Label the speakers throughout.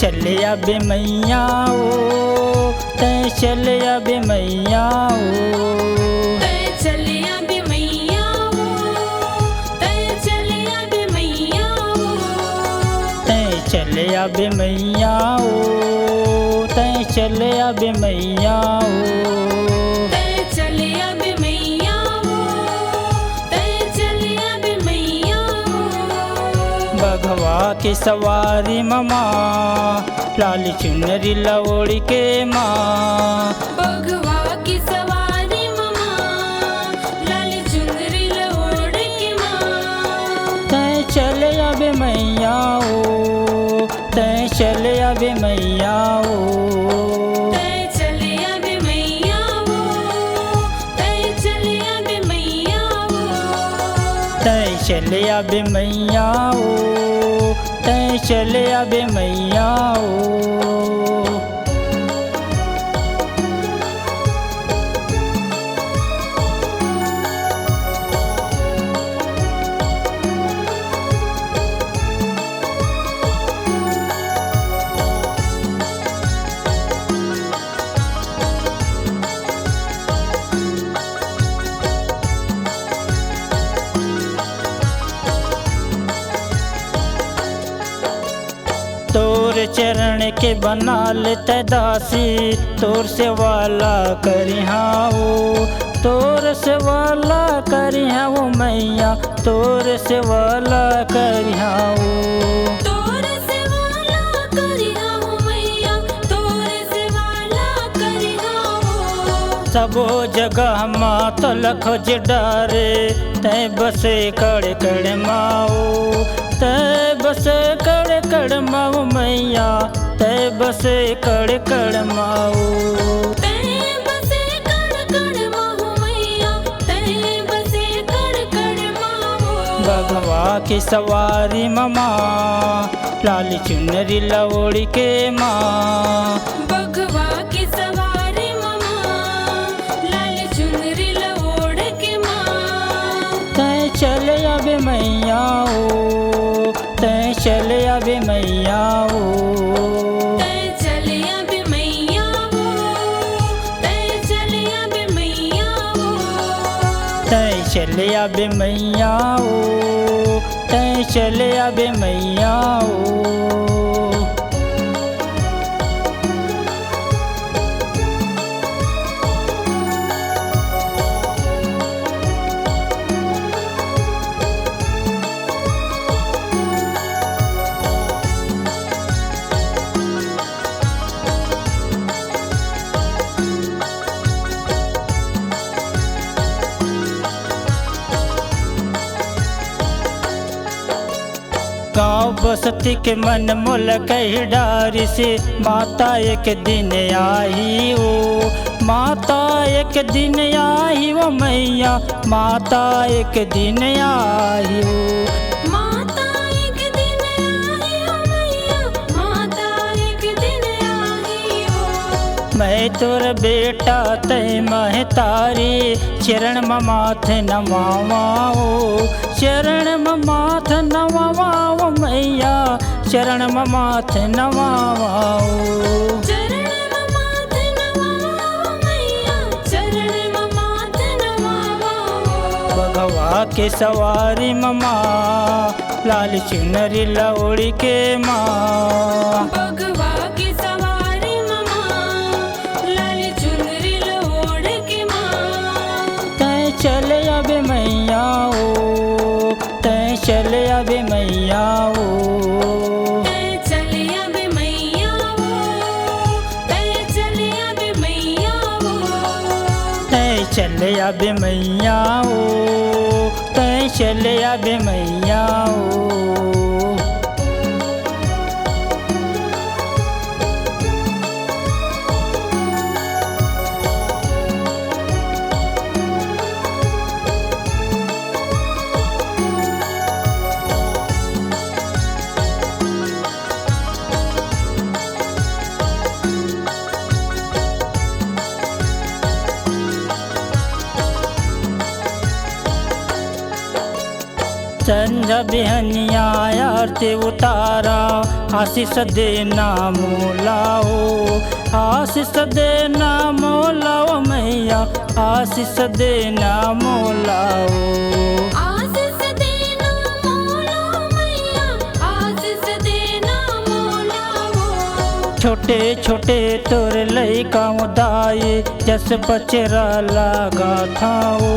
Speaker 1: चले आबे मैया ओ, तैं चले आबे मैया ओ।
Speaker 2: तैं चले आबे मैया ओ, तैं चले आबे मैया ओ।
Speaker 1: तैं चले आबे मैया ओ, तैं चले आबे मैया ओ।
Speaker 2: तैं चले आबे मैया ओ, तैं चले आबे मैया ओ।
Speaker 1: बघवा की सवारी ममा, लाल चुनरी लओढ़ के माँ।
Speaker 2: बघवा की सवारी ममा, लाल चुनरी लओढ़ के माँ।
Speaker 1: तैं चले आबे मैया ओ, तैं चले आबे मैया ओ।
Speaker 2: तैं चले आबे मैया ओ, तैं चले आबे मैया ओ।
Speaker 1: तैं चले आबे मैया ओ, तैं चले आबे मैया ओ। तोर चरण के बना लेते दासी, तोर से वाला करिहा ओ। तोर से वाला करिहा वो मैया, तोर से वाला करिहा ओ।
Speaker 2: तोर से वाला करिहा हो मैया, तोर से वाला करिहा हो।
Speaker 1: सबो जगह माँ तलख डारे, तै बसे कड़ कड़ माओ। तै बसे कड़ कड़ माओ मैया, तै बसे कड़ कड़ माओ।
Speaker 2: तैं बसे कड़ कड़ माहो मैया, तैं बसे कड़ कड़ माहो।
Speaker 1: बघवा की सवारी ममा, लाल चुनरी लओढ़ के माँ।
Speaker 2: बघवा की सवारी ममा, लाल चुनरी लओढ़ के माँ।
Speaker 1: तैं चले आबे मैया ओ, तैं चले आबे मैया ओ।
Speaker 2: तैं चले आबे मैया ओ, तैं चले आबे मैया ओ।
Speaker 1: तैं चले आबे मैया ओ, तैं चले आबे मैया ओ। गाँव बस्ती के मन मोल कही डारी से, माता एक दिन आई ओ। माता एक दिन आई वो मैया, माता एक दिन आई ओ।
Speaker 2: माता एक दिन आई हो मैया, माता एक दिन आई हो।
Speaker 1: मैं तोर बेटा तै महतारी, चरण म माथ नवाओ। चरण म माथ नवाओ मैया, चरण म माथ नवाओ।
Speaker 2: चरण म माथ नवाओ मैया, चरण म माथ नवाओ।
Speaker 1: बघवा के सवारी ममा, लाल चुनरी लओढ़ के माँ।
Speaker 2: बघवा की सवारी ममा, लाल चुनरी लओढ़ के माँ।
Speaker 1: तैं चले आबे मैया ओ, तैं चले आबे मैया ओ।
Speaker 2: तैं चले आबे मैया ओ, तैं चले आबे मैया ओ।
Speaker 1: तैं चले आबे मैया ओ, तैं चले आबे मैया ओ। चंद संझा बिहनिया आरती उतारा, आशीष देना मोलाओ, आशीष देना मोलाओ मैया, आशीष देना मोलाओ।
Speaker 2: आशीष देना मोला मैया, आशीष देना मोलाओ।
Speaker 1: छोटे छोटे तोर लइका उदाई, जस पचरा लगा था वो,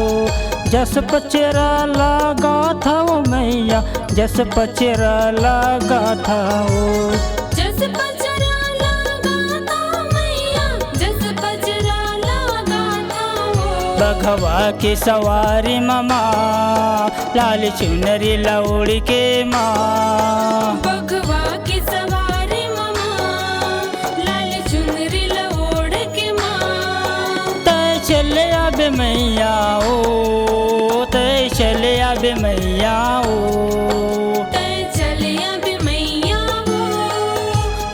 Speaker 1: जस पचरा लगा था वो मैया, जस पचरा लगा था वो।
Speaker 2: जस पचरा लगा था मैया, जस पचरा लगा था वो।
Speaker 1: बघवा की सवारी मामा, लाल चुनरी लौड़ के माँ,
Speaker 2: बघवा की सवारी मामा, लाल चुनरी लओढ़ के माँ।
Speaker 1: तय चले आबे मैया ओ, तय चले आबे मैया ओ,
Speaker 2: तय चले आबे मैया वो,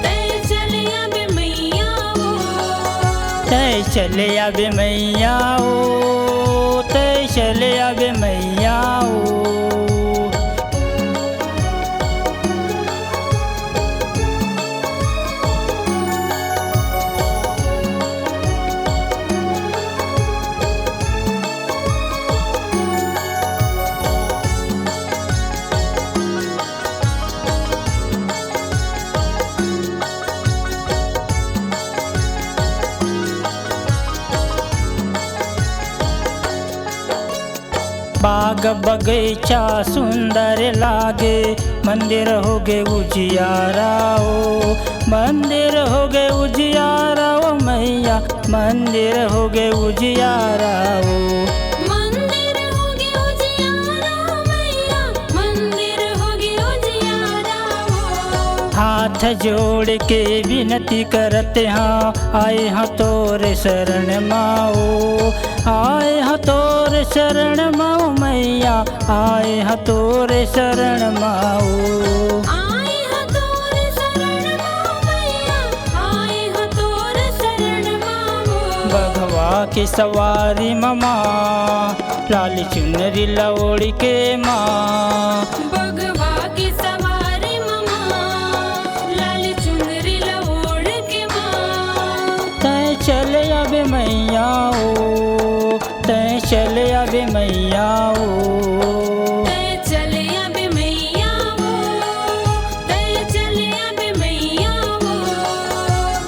Speaker 2: तय चले आबे मैया वो।
Speaker 1: तय चले आबे मैया ओ, तय चले आबे मैया ओ। बाग बगीचा सुंदर लागे, मंदिर हो गे उजियारा ओ, मंदिर हो गे उजियारा ओ मैया, मंदिर हो गे उजियारा ओ।
Speaker 2: मंदिर होगे उजियारा मैया, मंदिर होगे उजियारा वो।
Speaker 1: हाथ जोड़ के विनती करते हाँ, आए हाँ तोरे शरण माओ, आए हाँ तोरे शरण माओ मैया, आए हाँ तोरे शरण माओ।
Speaker 2: आए हैं तोरे शरण माँ मैया, आए हैं तोरे शरण माँ वो।
Speaker 1: बघवा की सवारी मामा, लाल चुनरी लौड़ के माँ,
Speaker 2: बघवा की सवारी मामा, लाल चुनरी लओढ़ के माँ।
Speaker 1: तय चले आबे मैया ओ, तय चले आबे मैया ओ,
Speaker 2: तय चले आबे मैया वो, तय चले आबे मैया वो।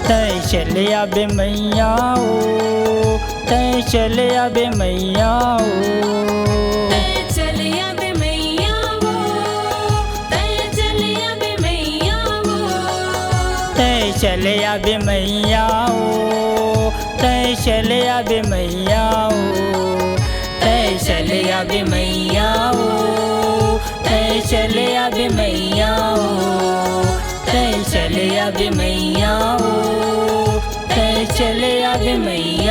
Speaker 1: तय चले आबे मैया ओ, तय चले आबे मैया ओ।
Speaker 2: तय चले आबे मैया वो, तय चले आबे मैया वो।
Speaker 1: तय चले आबे मैया ओ, तय चले आबे मैया ओ, तय चले आबे मैया ओ, तय चले आबे मैया ओ, तय चले आबे मैया ओ, तय चले आबे मैया।